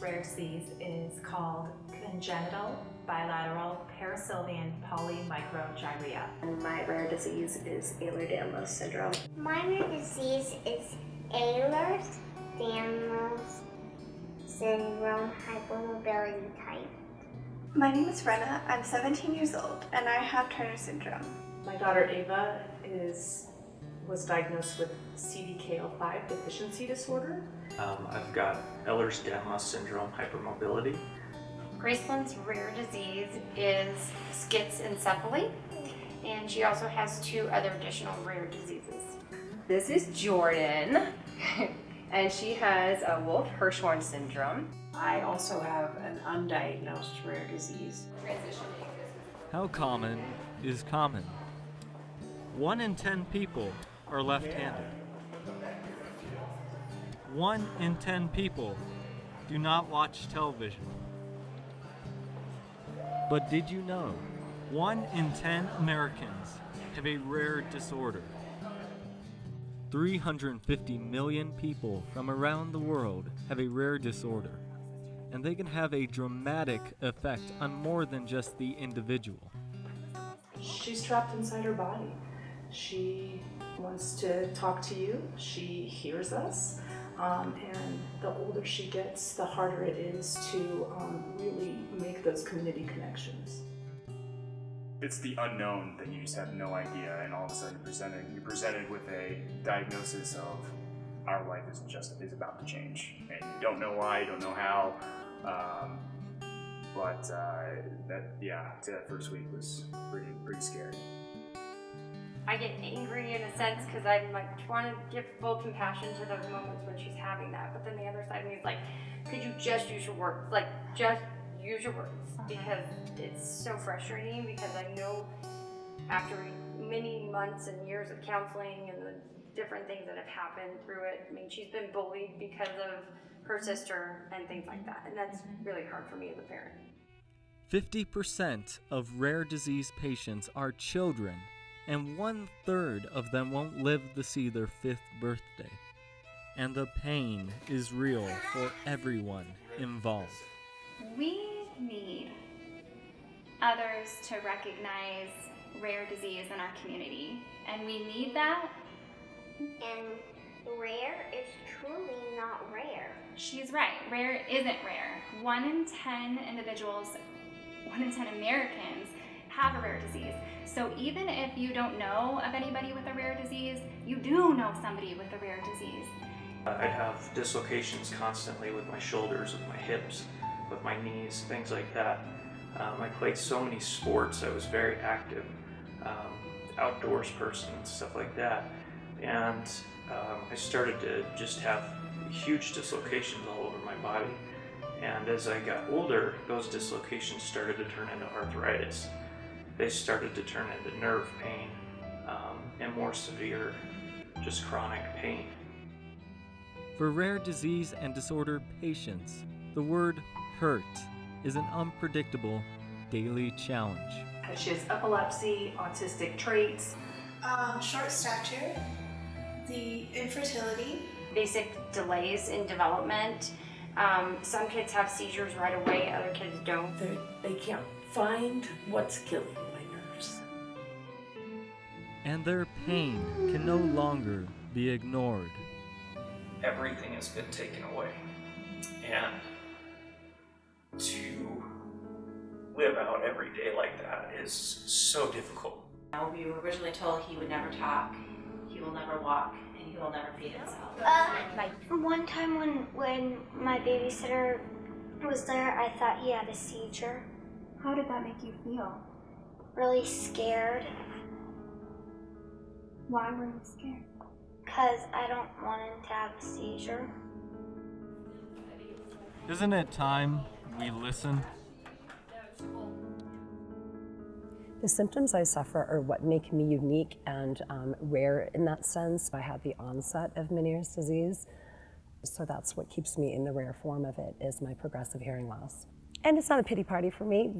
rare disease is called congenital bilateral parasylvian polymicrogyria. And my rare disease is Ehlers-Danlos syndrome. My rare disease is Ehlers-Danlos syndrome hypermobility type. My name is Brenna. I'm 17 years old and I have Turner syndrome. My daughter Ava was diagnosed with CDKL5 deficiency disorder. I've got Ehlers-Danlos syndrome hypermobility. Graceland's rare disease is schizencephaly, and she also has 2 other additional rare diseases. This is Jordan, and she has a Wolff-Hirschhorn syndrome. I also have an undiagnosed rare disease. How common is common? 1 in 10 people are left-handed. 1 in 10 people do not watch television. But did you know 1 in 10 Americans have a rare disorder? 350 million people from around the world have a rare disorder, and they can have a dramatic effect on more than just the individual. She's trapped inside her body. She wants to talk to you, she hears us, and the older she gets, the harder it is to really make those community connections. It's the unknown that you just have no idea, and all of a sudden you're presented with a diagnosis of our life is about to change, and you don't know why, you don't know how, but that first week was pretty scary. I get angry in a sense because I'm like trying to give full compassion to those moments when she's having that, but then the other side of me is like, could you just use your words? Like, just use your words, because it's so frustrating, because I know after many months and years of counseling and the different things that have happened through it, I mean, she's been bullied because of her sister and things like that, and that's really hard for me as a parent. 50% of rare disease patients are children, and 1/3 of them won't live to see their 5th birthday. And the pain is real for everyone involved. We need others to recognize rare disease in our community, and we need that. And rare is truly not rare. She's right, rare isn't rare. 1 in 10 individuals, 1 in 10 Americans have a rare disease. So even if you don't know of anybody with a rare disease, you do know somebody with a rare disease. I have dislocations constantly with my shoulders, with my hips, with my knees, things like that. I played so many sports. I was very active, outdoors person, stuff like that. And I started to just have huge dislocations all over my body. And as I got older, those dislocations started to turn into arthritis. They started to turn into nerve pain, and more severe, just chronic pain. For rare disease and disorder patients, the word hurt is an unpredictable daily challenge. She has epilepsy, autistic traits. Short stature, the infertility, Basic delays in development. Some kids have seizures right away, other kids don't. They can't find what's killing my nerves. And their pain can no longer be ignored. Everything has been taken away, and to live out every day like that is so difficult. We were originally told he would never talk, he will never walk, and he will never feed himself. One time when my babysitter was there, I thought he had a seizure. How did that make you feel? Really scared, Why were you scared? because I don't want him to have a seizure. Isn't it time we listen? The symptoms I suffer are what make me unique and rare in that sense. I had the onset of Meniere's disease, so that's what keeps me in the rare form of it, is my progressive hearing loss. And it's not a pity party for me.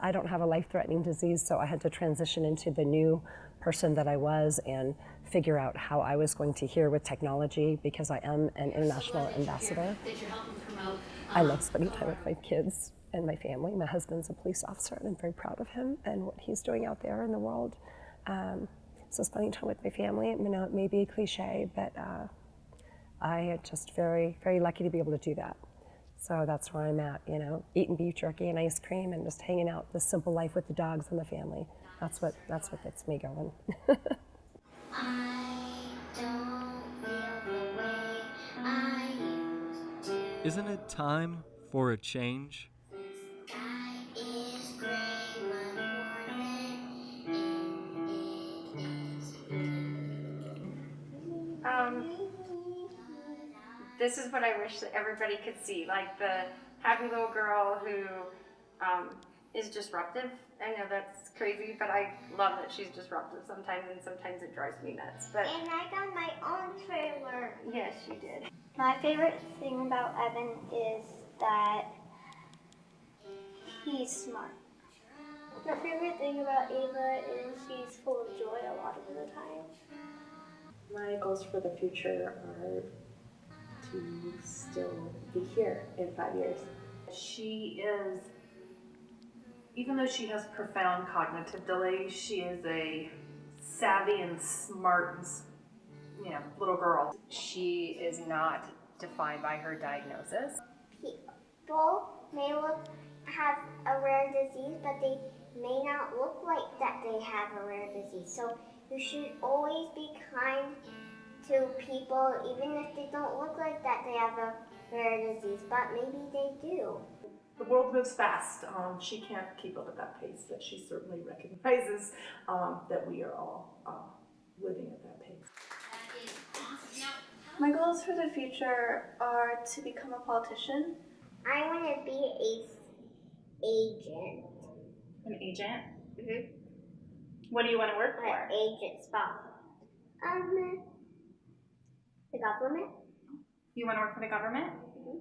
I don't have a life-threatening disease, so I had to transition into the new person that I was and figure out how I was going to hear with technology, because I am an international ambassador. That you're helping promote I love spending time with my kids and my family. My husband's a police officer, and I'm very proud of him and what he's doing out there in the world. So spending time with my family, you know, it may be a cliche, but I am just very, very lucky to be able to do that. So that's where I'm at, you know, eating beef jerky and ice cream and just hanging out, the simple life with the dogs and the family. That's what gets me going. Isn't it time for a change? This is what I wish that everybody could see, like the happy little girl who is disruptive. I know that's crazy, but I love that she's disruptive sometimes, and sometimes it drives me nuts. But And I got my own trailer. yes, you did. My favorite thing about Evan is that he's smart. My favorite thing about Ava is she's full of joy a lot of the time. My goals for the future are to still be here in 5 years. She is, even though she has profound cognitive delays, she is a savvy and smart, little girl. She is not defined by her diagnosis. People may have a rare disease, but they may not look like that they have a rare disease. So you should always be kind to people, even if they don't look like that they have a rare disease, but maybe they do. The world moves fast. She can't keep up at that pace, but she certainly recognizes that we are all living at that pace. My goals for the future are to become a politician. I want to be an agent. An agent? Mm-hmm. What do you want to work for? An agent spot. The government. You want to work for the government? Mm-hmm.